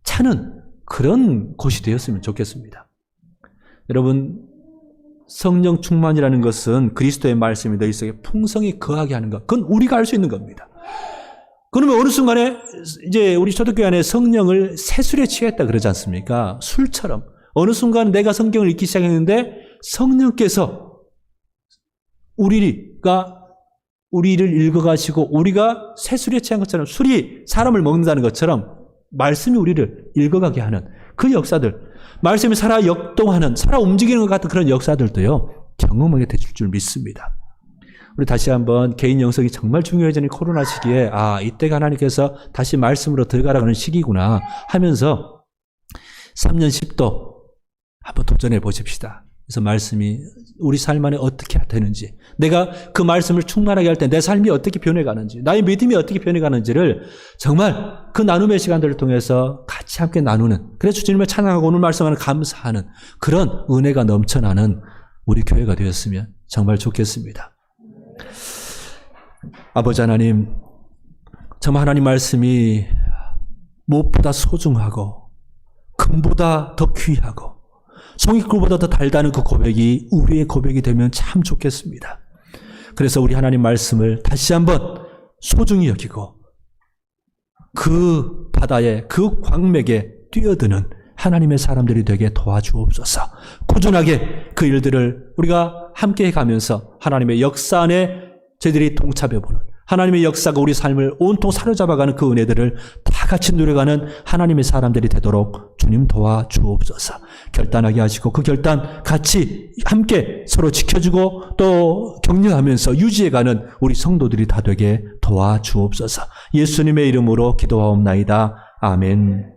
차는 그런 곳이 되었으면 좋겠습니다. 여러분, 성령 충만이라는 것은 그리스도의 말씀이 너희 속에 풍성히 거하게 하는 것. 그건 우리가 할 수 있는 겁니다. 그러면 어느 순간에 이제 우리 초대교회 안에 성령을 새술에 취했다 그러지 않습니까? 술처럼. 어느 순간 내가 성경을 읽기 시작했는데 성령께서 우리를 읽어가시고 우리가 새술에 취한 것처럼 술이 사람을 먹는다는 것처럼 말씀이 우리를 읽어가게 하는 그 역사들, 말씀이 살아 역동하는, 살아 움직이는 것 같은 그런 역사들도요, 경험하게 되실 줄 믿습니다. 우리 다시 한번 개인 영성이 정말 중요해지는 코로나 시기에 이때가 하나님께서 다시 말씀으로 들어가라는 시기구나 하면서 3년 10도 한번 도전해 보십시다. 그래서 말씀이 우리 삶 안에 어떻게 되는지, 내가 그 말씀을 충만하게 할 때 내 삶이 어떻게 변해가는지, 나의 믿음이 어떻게 변해가는지를 정말 그 나눔의 시간들을 통해서 같이 함께 나누는, 그래서 주님을 찬양하고 오늘 말씀하는 감사하는 그런 은혜가 넘쳐나는 우리 교회가 되었으면 정말 좋겠습니다. 아버지 하나님, 정말 하나님 말씀이 무엇보다 소중하고 금보다 더 귀하고 송이꿀보다 더 달다는 그 고백이 우리의 고백이 되면 참 좋겠습니다. 그래서 우리 하나님 말씀을 다시 한번 소중히 여기고 그 바다에, 그 광맥에 뛰어드는 하나님의 사람들이 되게 도와주옵소서. 꾸준하게 그 일들을 우리가 함께 가면서 하나님의 역사 안에 저희들이 동참해보는, 하나님의 역사가 우리 삶을 온통 사로잡아가는 그 은혜들을 다 같이 누려가는 하나님의 사람들이 되도록 주님 도와주옵소서. 결단하게 하시고 그 결단 같이 함께 서로 지켜주고 또 격려하면서 유지해가는 우리 성도들이 다 되게 도와주옵소서. 예수님의 이름으로 기도하옵나이다. 아멘.